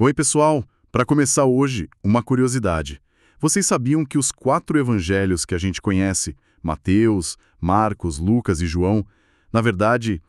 Oi, pessoal! Para começar hoje, uma curiosidade. Vocês sabiam que os 4 evangelhos que a gente conhece, Mateus, Marcos, Lucas e João, na verdade,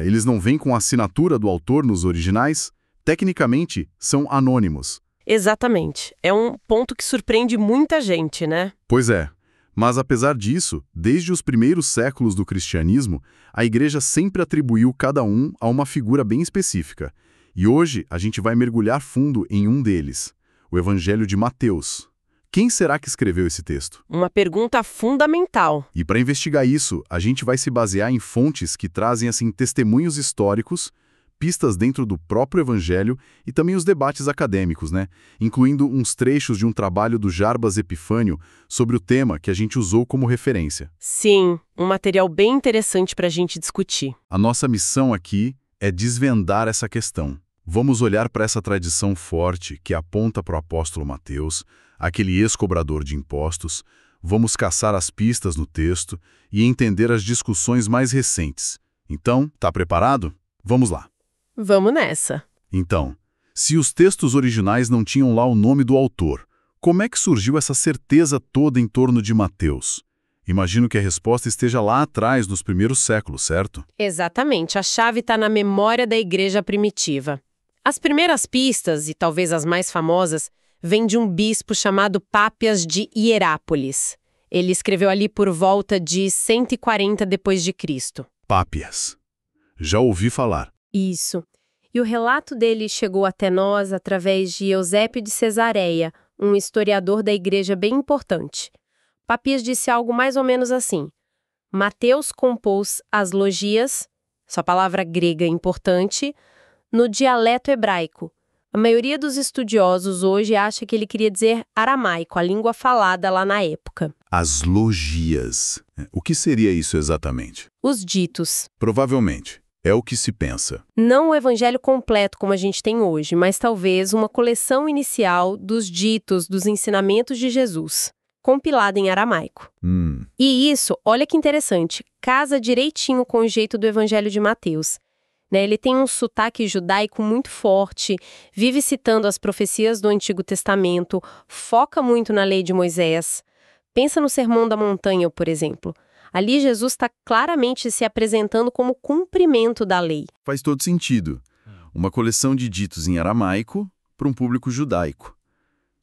eles não vêm com a assinatura do autor nos originais? Tecnicamente, são anônimos. Exatamente. É um ponto que surpreende muita gente, né? Pois é. Mas, apesar disso, desde os primeiros séculos do cristianismo, a Igreja sempre atribuiu cada um a uma figura bem específica. E hoje a gente vai mergulhar fundo em um deles, o Evangelho de Mateus. Quem será que escreveu esse texto? Uma pergunta fundamental. E para investigar isso, a gente vai se basear em fontes que trazem assim testemunhos históricos, pistas dentro do próprio Evangelho e também os debates acadêmicos, né? Incluindo uns trechos de um trabalho do Jarbas Epifânio sobre o tema que a gente usou como referência. Sim, um material bem interessante para a gente discutir. A nossa missão aqui é desvendar essa questão. Vamos olhar para essa tradição forte que aponta para o apóstolo Mateus, aquele ex-cobrador de impostos, vamos caçar as pistas no texto e entender as discussões mais recentes. Então, tá preparado? Vamos lá. Vamos nessa. Então, se os textos originais não tinham lá o nome do autor, como é que surgiu essa certeza toda em torno de Mateus? Imagino que a resposta esteja lá atrás, nos primeiros séculos, certo? Exatamente, a chave está na memória da igreja primitiva. As primeiras pistas, e talvez as mais famosas, vêm de um bispo chamado Pápias de Hierápolis. Ele escreveu ali por volta de 140 d.C. Pápias. Já ouvi falar. Isso. E o relato dele chegou até nós através de Eusébio de Cesareia, um historiador da igreja bem importante. Pápias disse algo mais ou menos assim: Mateus compôs as logias, sua palavra grega importante, no dialeto hebraico. A maioria dos estudiosos hoje acha que ele queria dizer aramaico, a língua falada lá na época. As logias. O que seria isso exatamente? Os ditos. Provavelmente. É o que se pensa. Não o evangelho completo como a gente tem hoje, mas talvez uma coleção inicial dos ditos, dos ensinamentos de Jesus, compilada em aramaico. E isso, olha que interessante, casa direitinho com o jeito do evangelho de Mateus. Ele tem um sotaque judaico muito forte, vive citando as profecias do Antigo Testamento, foca muito na lei de Moisés. Pensa no Sermão da Montanha, por exemplo. Ali Jesus está claramente se apresentando como cumprimento da lei. Faz todo sentido. Uma coleção de ditos em aramaico para um público judaico.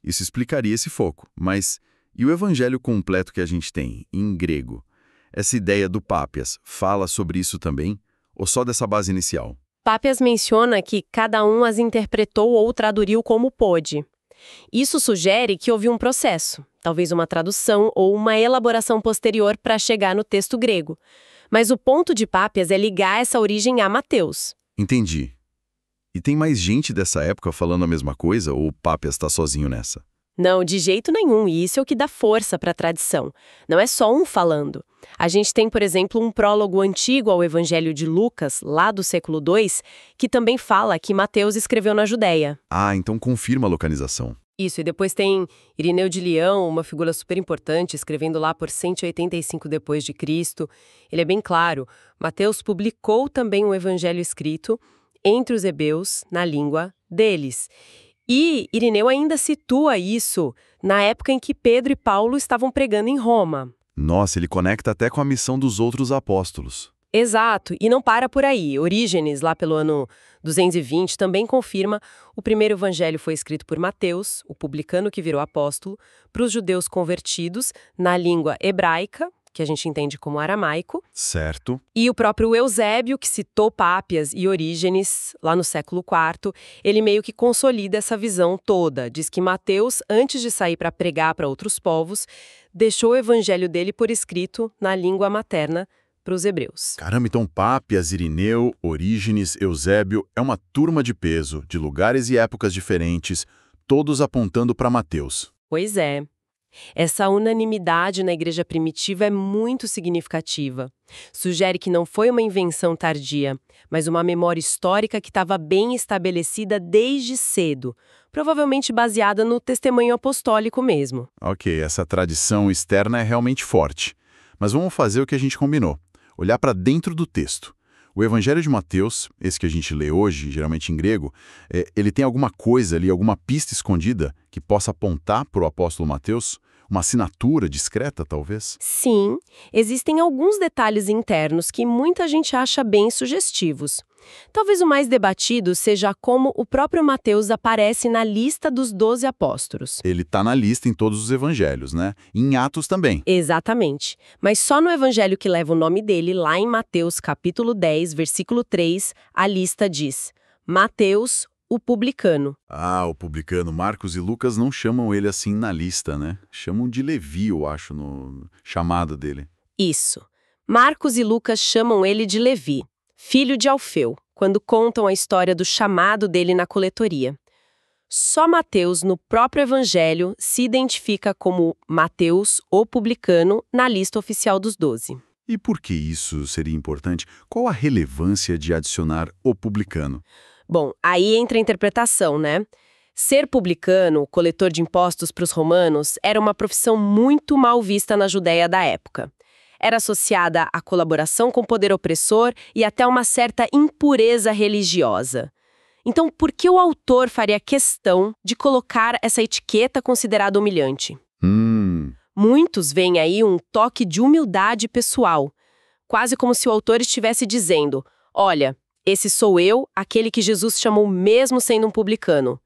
Isso explicaria esse foco. Mas e o evangelho completo que a gente tem, em grego? Essa ideia do Pápias fala sobre isso também? Ou só dessa base inicial? Pápias menciona que cada um as interpretou ou traduziu como pôde. Isso sugere que houve um processo, talvez uma tradução ou uma elaboração posterior para chegar no texto grego. Mas o ponto de Pápias é ligar essa origem a Mateus. Entendi. E tem mais gente dessa época falando a mesma coisa ou o Pápias está sozinho nessa? Não, de jeito nenhum, e isso é o que dá força para a tradição. Não é só um falando. A gente tem, por exemplo, um prólogo antigo ao Evangelho de Lucas, lá do século II, que também fala que Mateus escreveu na Judéia. Ah, então confirma a localização. Isso, e depois tem Irineu de Leão, uma figura super importante, escrevendo lá por 185 d.C. Ele é bem claro, Mateus publicou também o Evangelho escrito entre os hebeus, na língua deles. E Irineu ainda situa isso na época em que Pedro e Paulo estavam pregando em Roma. Nossa, ele conecta até com a missão dos outros apóstolos. Exato, e não para por aí. Orígenes, lá pelo ano 220, também confirma o primeiro evangelho foi escrito por Mateus, o publicano que virou apóstolo, para os judeus convertidos na língua hebraica, que a gente entende como aramaico. Certo. E o próprio Eusébio, que citou Pápias e Orígenes, lá no século IV, ele meio que consolida essa visão toda. Diz que Mateus, antes de sair para pregar para outros povos, deixou o evangelho dele por escrito na língua materna para os hebreus. Caramba, então Pápias, Irineu, Orígenes, Eusébio é uma turma de peso, de lugares e épocas diferentes, todos apontando para Mateus. Pois é. Essa unanimidade na igreja primitiva é muito significativa. Sugere que não foi uma invenção tardia, mas uma memória histórica que estava bem estabelecida desde cedo, provavelmente baseada no testemunho apostólico mesmo. Ok, essa tradição externa é realmente forte. Mas vamos fazer o que a gente combinou. Olhar para dentro do texto. O Evangelho de Mateus, esse que a gente lê hoje, geralmente em grego, ele tem alguma coisa ali, alguma pista escondida que possa apontar para o apóstolo Mateus? Uma assinatura discreta, talvez? Sim, existem alguns detalhes internos que muita gente acha bem sugestivos. Talvez o mais debatido seja como o próprio Mateus aparece na lista dos 12 apóstolos. Ele está na lista em todos os evangelhos, né? E em Atos também. Exatamente. Mas só no evangelho que leva o nome dele, lá em Mateus capítulo 10, versículo 3, a lista diz: Mateus, o publicano. Ah, o publicano. Marcos e Lucas não chamam ele assim na lista, né? Chamam de Levi, eu acho, no chamado dele. Isso. Marcos e Lucas chamam ele de Levi, filho de Alfeu, quando contam a história do chamado dele na coletoria. Só Mateus, no próprio evangelho, se identifica como Mateus, o publicano, na lista oficial dos 12. E por que isso seria importante? Qual a relevância de adicionar o publicano? Bom, aí entra a interpretação, né? Ser publicano, coletor de impostos para os romanos, era uma profissão muito mal vista na Judéia da época. Era associada à colaboração com o poder opressor e até uma certa impureza religiosa. Então, por que o autor faria questão de colocar essa etiqueta considerada humilhante? Muitos veem aí um toque de humildade pessoal, quase como se o autor estivesse dizendo: olha, esse sou eu, aquele que Jesus chamou mesmo sendo um publicano.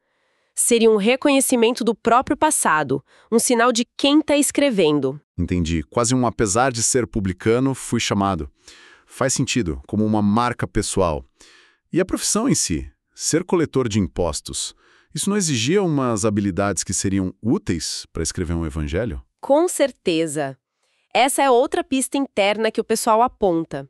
Seria um reconhecimento do próprio passado, um sinal de quem está escrevendo. Entendi. Quase um apesar de ser publicano, fui chamado. Faz sentido, como uma marca pessoal. E a profissão em si? Ser coletor de impostos. Isso não exigia umas habilidades que seriam úteis para escrever um evangelho? Com certeza. Essa é outra pista interna que o pessoal aponta.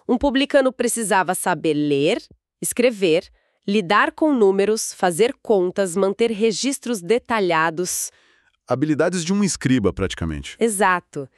Um publicano precisava saber ler, escrever, lidar com números, fazer contas, manter registros detalhados. Habilidades de um escriba, praticamente. Exato.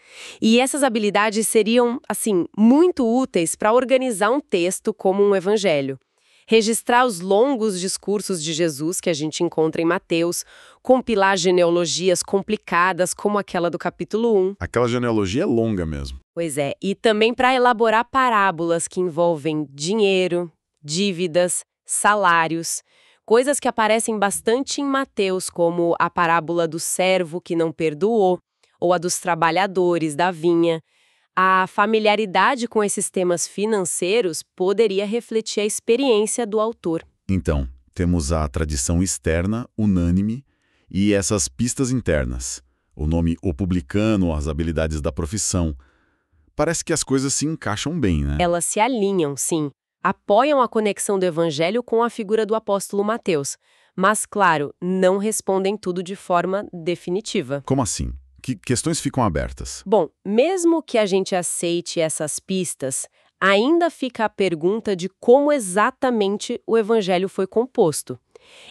E essas habilidades seriam, assim, muito úteis para organizar um texto como um evangelho. Registrar os longos discursos de Jesus que a gente encontra em Mateus, compilar genealogias complicadas como aquela do capítulo 1. Aquela genealogia é longa mesmo. Pois é, e também para elaborar parábolas que envolvem dinheiro, dívidas, salários, coisas que aparecem bastante em Mateus, como a parábola do servo que não perdoou, ou a dos trabalhadores da vinha. A familiaridade com esses temas financeiros poderia refletir a experiência do autor. Então, temos a tradição externa, unânime, e essas pistas internas. O nome O Publicano, as habilidades da profissão. Parece que as coisas se encaixam bem, né? Elas se alinham, sim. Apoiam a conexão do evangelho com a figura do apóstolo Mateus. Mas, claro, não respondem tudo de forma definitiva. Como assim? Que questões ficam abertas? Bom, mesmo que a gente aceite essas pistas, ainda fica a pergunta de como exatamente o evangelho foi composto.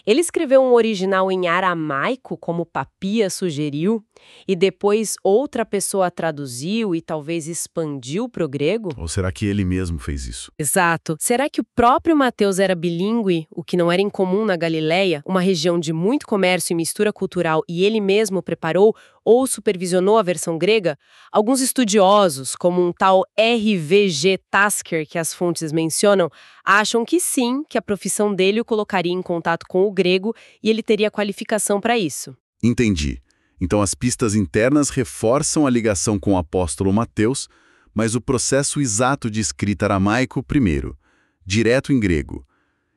Ele escreveu um original em aramaico, como Papias sugeriu, e depois outra pessoa traduziu e talvez expandiu para o grego? Ou será que ele mesmo fez isso? Exato. Será que o próprio Mateus era bilíngue, o que não era incomum na Galileia, uma região de muito comércio e mistura cultural, e ele mesmo preparou ou supervisionou a versão grega? Alguns estudiosos, como um tal R.V.G. Tasker, que as fontes mencionam, acham que sim, que a profissão dele o colocaria em contato com o grego e ele teria qualificação para isso. Entendi. Então as pistas internas reforçam a ligação com o apóstolo Mateus, mas o processo exato de escrita aramaico primeiro, direto em grego.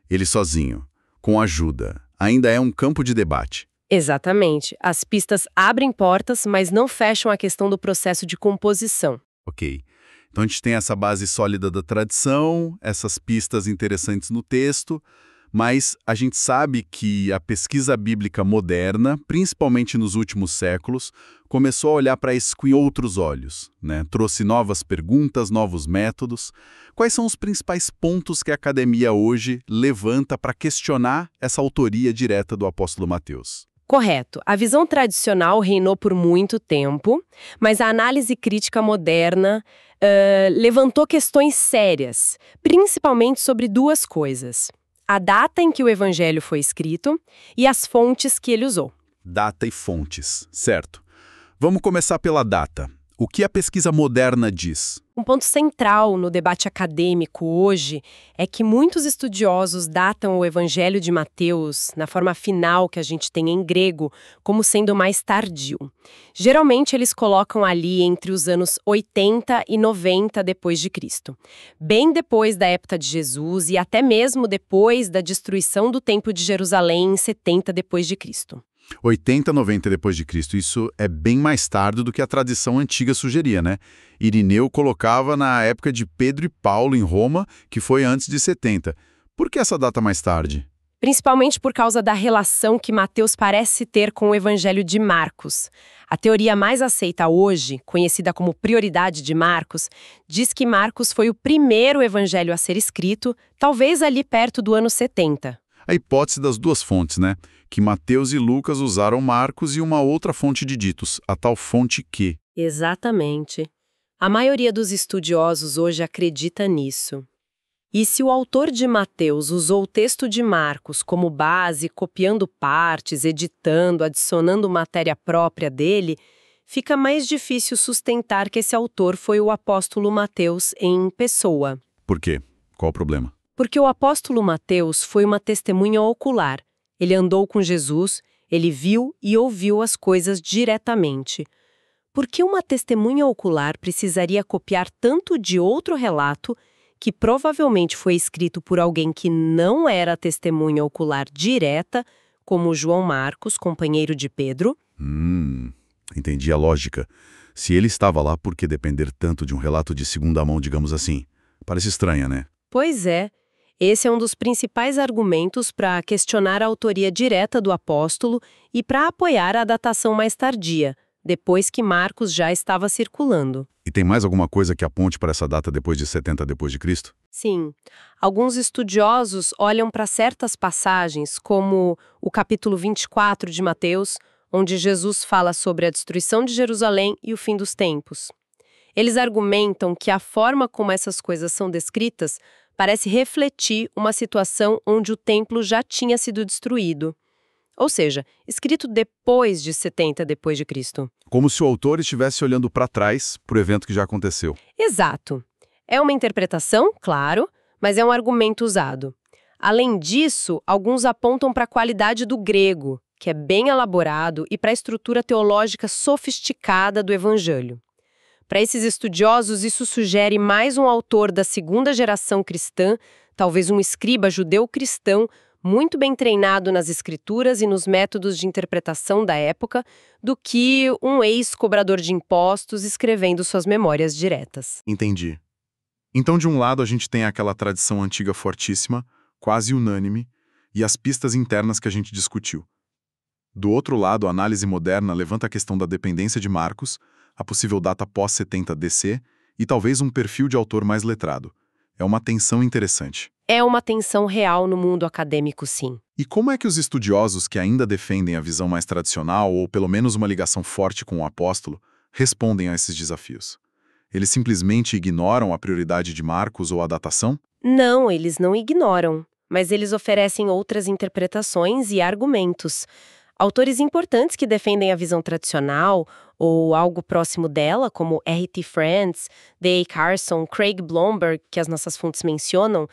Ele sozinho, com ajuda, ainda é um campo de debate. Exatamente. As pistas abrem portas, mas não fecham a questão do processo de composição. Ok. Então a gente tem essa base sólida da tradição, essas pistas interessantes no texto, mas a gente sabe que a pesquisa bíblica moderna, principalmente nos últimos séculos, começou a olhar para isso com outros olhos, né? Trouxe novas perguntas, novos métodos. Quais são os principais pontos que a academia hoje levanta para questionar essa autoria direta do apóstolo Mateus? Correto. A visão tradicional reinou por muito tempo, mas a análise crítica moderna levantou questões sérias, principalmente sobre duas coisas: a data em que o evangelho foi escrito e as fontes que ele usou. Data e fontes, certo. Vamos começar pela data. O que a pesquisa moderna diz? Um ponto central no debate acadêmico hoje é que muitos estudiosos datam o Evangelho de Mateus, na forma final que a gente tem em grego, como sendo mais tardio. Geralmente eles colocam ali entre os anos 80 e 90 depois de Cristo, bem depois da época de Jesus e até mesmo depois da destruição do Templo de Jerusalém em 70 depois de Cristo. 80, 90 depois de Cristo. Isso é bem mais tarde do que a tradição antiga sugeria, né? Irineu colocava na época de Pedro e Paulo em Roma, que foi antes de 70. Por que essa data mais tarde? Principalmente por causa da relação que Mateus parece ter com o Evangelho de Marcos. A teoria mais aceita hoje, conhecida como prioridade de Marcos, diz que Marcos foi o primeiro evangelho a ser escrito, talvez ali perto do ano 70. A hipótese das duas fontes, né? Que Mateus e Lucas usaram Marcos e uma outra fonte de ditos, a tal fonte Q. Exatamente. A maioria dos estudiosos hoje acredita nisso. E se o autor de Mateus usou o texto de Marcos como base, copiando partes, editando, adicionando matéria própria dele, fica mais difícil sustentar que esse autor foi o apóstolo Mateus em pessoa. Por quê? Qual o problema? Porque o apóstolo Mateus foi uma testemunha ocular. Ele andou com Jesus, ele viu e ouviu as coisas diretamente. Por que uma testemunha ocular precisaria copiar tanto de outro relato que provavelmente foi escrito por alguém que não era testemunha ocular direta, como João Marcos, companheiro de Pedro? Entendi a lógica. Se ele estava lá, por que depender tanto de um relato de segunda mão, digamos assim? Parece estranha, né? Pois é. Esse é um dos principais argumentos para questionar a autoria direta do apóstolo e para apoiar a datação mais tardia, depois que Marcos já estava circulando. E tem mais alguma coisa que aponte para essa data depois de 70 depois de Cristo? Sim. Alguns estudiosos olham para certas passagens, como o capítulo 24 de Mateus, onde Jesus fala sobre a destruição de Jerusalém e o fim dos tempos. Eles argumentam que a forma como essas coisas são descritas parece refletir uma situação onde o templo já tinha sido destruído. Ou seja, escrito depois de 70 depois de Cristo. Como se o autor estivesse olhando para trás para o evento que já aconteceu. Exato. É uma interpretação, claro, mas é um argumento usado. Além disso, alguns apontam para a qualidade do grego, que é bem elaborado, e para a estrutura teológica sofisticada do Evangelho. Para esses estudiosos, isso sugere mais um autor da segunda geração cristã, talvez um escriba judeu-cristão, muito bem treinado nas escrituras e nos métodos de interpretação da época, do que um ex-cobrador de impostos escrevendo suas memórias diretas. Entendi. Então, de um lado, a gente tem aquela tradição antiga fortíssima, quase unânime, e as pistas internas que a gente discutiu. Do outro lado, a análise moderna levanta a questão da dependência de Marcos, a possível data pós-70 DC e talvez um perfil de autor mais letrado. É uma tensão interessante. É uma tensão real no mundo acadêmico, sim. E como é que os estudiosos que ainda defendem a visão mais tradicional, ou pelo menos uma ligação forte com o apóstolo, respondem a esses desafios? Eles simplesmente ignoram a prioridade de Marcos ou a datação? Não, eles não ignoram, mas eles oferecem outras interpretações e argumentos. Autores importantes que defendem a visão tradicional ou algo próximo dela, como R.T. France, D.A. Carson, Craig Blomberg, que as nossas fontes mencionam,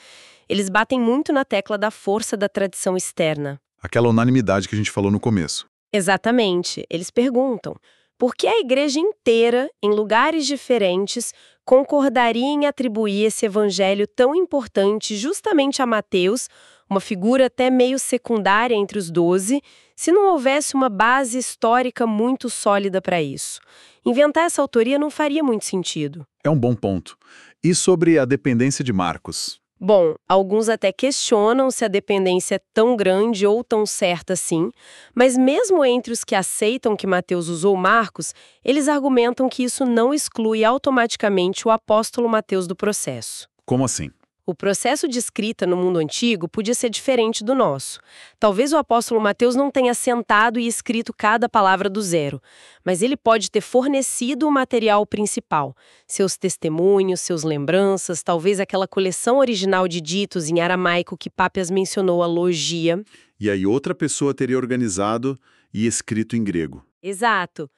eles batem muito na tecla da força da tradição externa. Aquela unanimidade que a gente falou no começo. Exatamente. Eles perguntam, por que a igreja inteira, em lugares diferentes, concordaria em atribuir esse evangelho tão importante justamente a Mateus, uma figura até meio secundária entre os 12, se não houvesse uma base histórica muito sólida para isso? Inventar essa autoria não faria muito sentido. É um bom ponto. E sobre a dependência de Marcos? Bom, alguns até questionam se a dependência é tão grande ou tão certa assim, mas mesmo entre os que aceitam que Mateus usou Marcos, eles argumentam que isso não exclui automaticamente o apóstolo Mateus do processo. Como assim? O processo de escrita no mundo antigo podia ser diferente do nosso. Talvez o apóstolo Mateus não tenha sentado e escrito cada palavra do zero, mas ele pode ter fornecido o material principal, seus testemunhos, suas lembranças, talvez aquela coleção original de ditos em aramaico que Pápias mencionou, a logia. E aí outra pessoa teria organizado e escrito em grego. Exato.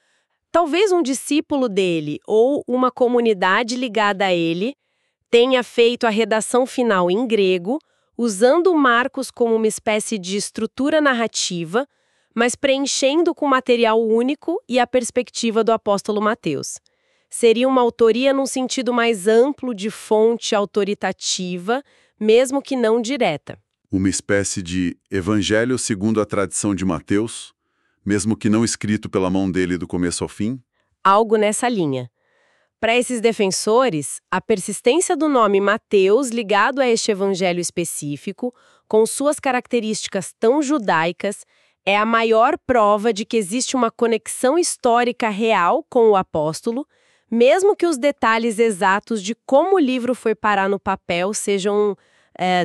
Talvez um discípulo dele ou uma comunidade ligada a ele tenha feito a redação final em grego, usando Marcos como uma espécie de estrutura narrativa, mas preenchendo com material único e a perspectiva do apóstolo Mateus. Seria uma autoria num sentido mais amplo de fonte autoritativa, mesmo que não direta. Uma espécie de evangelho segundo a tradição de Mateus, mesmo que não escrito pela mão dele do começo ao fim? Algo nessa linha. Para esses defensores, a persistência do nome Mateus ligado a este evangelho específico, com suas características tão judaicas, é a maior prova de que existe uma conexão histórica real com o apóstolo, mesmo que os detalhes exatos de como o livro foi parar no papel sejam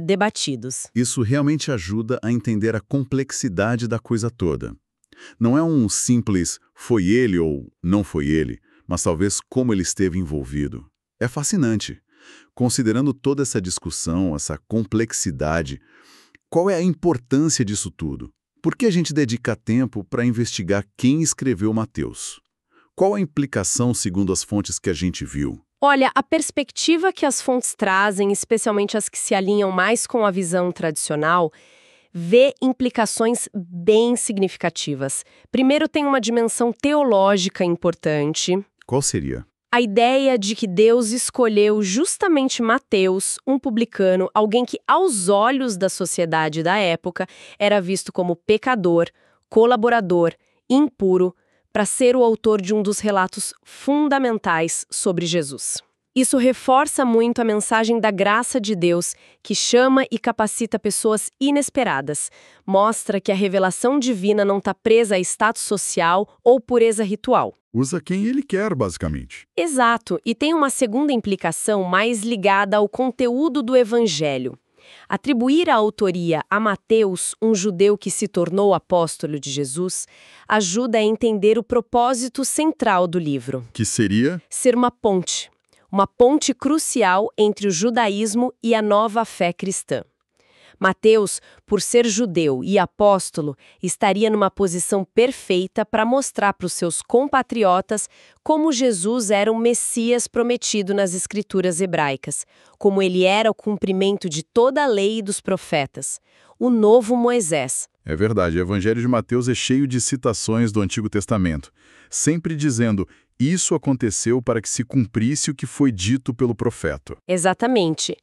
debatidos. Isso realmente ajuda a entender a complexidade da coisa toda. Não é um simples foi ele ou não foi ele, mas talvez como ele esteve envolvido. É fascinante. Considerando toda essa discussão, essa complexidade, qual é a importância disso tudo? Por que a gente dedica tempo para investigar quem escreveu Mateus? Qual a implicação segundo as fontes que a gente viu? Olha, a perspectiva que as fontes trazem, especialmente as que se alinham mais com a visão tradicional, vê implicações bem significativas. Primeiro, tem uma dimensão teológica importante. Qual seria? A ideia de que Deus escolheu justamente Mateus, um publicano, alguém que, aos olhos da sociedade da época, era visto como pecador, colaborador, impuro, para ser o autor de um dos relatos fundamentais sobre Jesus. Isso reforça muito a mensagem da graça de Deus, que chama e capacita pessoas inesperadas. Mostra que a revelação divina não está presa a status social ou pureza ritual. Usa quem ele quer, basicamente. Exato, e tem uma segunda implicação mais ligada ao conteúdo do Evangelho. Atribuir a autoria a Mateus, um judeu que se tornou apóstolo de Jesus, ajuda a entender o propósito central do livro. Que seria? Ser uma ponte crucial entre o judaísmo e a nova fé cristã. Mateus, por ser judeu e apóstolo, estaria numa posição perfeita para mostrar para os seus compatriotas como Jesus era o Messias prometido nas escrituras hebraicas, como ele era o cumprimento de toda a lei e dos profetas, o novo Moisés. É verdade, o Evangelho de Mateus é cheio de citações do Antigo Testamento, sempre dizendo, isso aconteceu para que se cumprisse o que foi dito pelo profeta. Exatamente.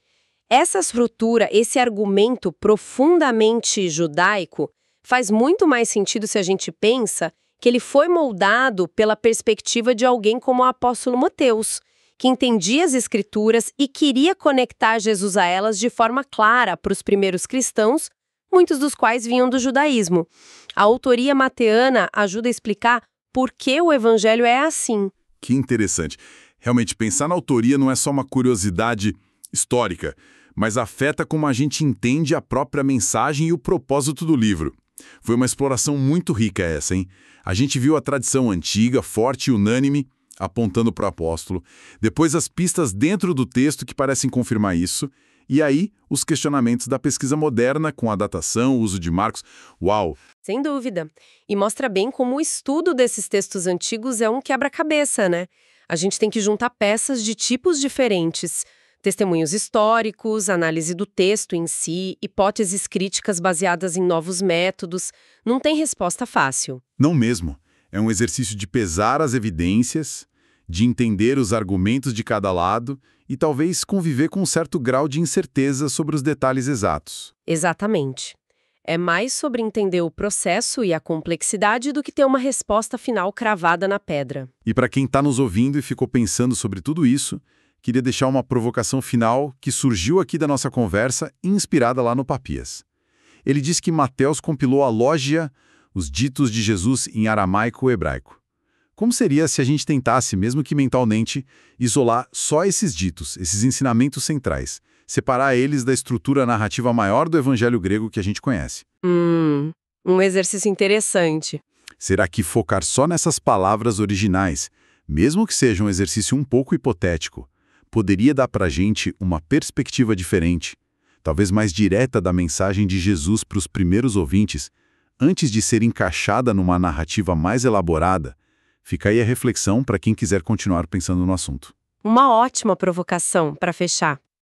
Essa estrutura, esse argumento profundamente judaico, faz muito mais sentido se a gente pensa que ele foi moldado pela perspectiva de alguém como o apóstolo Mateus, que entendia as escrituras e queria conectar Jesus a elas de forma clara para os primeiros cristãos, muitos dos quais vinham do judaísmo. A autoria mateana ajuda a explicar por que o evangelho é assim. Que interessante. Realmente, pensar na autoria não é só uma curiosidade histórica, mas afeta como a gente entende a própria mensagem e o propósito do livro. Foi uma exploração muito rica essa, hein? A gente viu a tradição antiga, forte e unânime, apontando para o apóstolo, depois as pistas dentro do texto que parecem confirmar isso, e aí os questionamentos da pesquisa moderna com a datação, o uso de Marcos. Uau! Sem dúvida. E mostra bem como o estudo desses textos antigos é um quebra-cabeça, né? A gente tem que juntar peças de tipos diferentes. Testemunhos históricos, análise do texto em si, hipóteses críticas baseadas em novos métodos. Não tem resposta fácil. Não mesmo. É um exercício de pesar as evidências, de entender os argumentos de cada lado e talvez conviver com um certo grau de incerteza sobre os detalhes exatos. Exatamente. É mais sobre entender o processo e a complexidade do que ter uma resposta final cravada na pedra. E para quem está nos ouvindo e ficou pensando sobre tudo isso, queria deixar uma provocação final que surgiu aqui da nossa conversa, inspirada lá no Papias. Ele diz que Mateus compilou a Lógia, os ditos de Jesus em aramaico ou hebraico. Como seria se a gente tentasse, mesmo que mentalmente, isolar só esses ditos, esses ensinamentos centrais, separar eles da estrutura narrativa maior do evangelho grego que a gente conhece? Um exercício interessante. Será que focar só nessas palavras originais, mesmo que seja um exercício um pouco hipotético, poderia dar para a gente uma perspectiva diferente, talvez mais direta da mensagem de Jesus para os primeiros ouvintes, antes de ser encaixada numa narrativa mais elaborada, Fica aí a reflexão para quem quiser continuar pensando no assunto. Uma ótima provocação para fechar.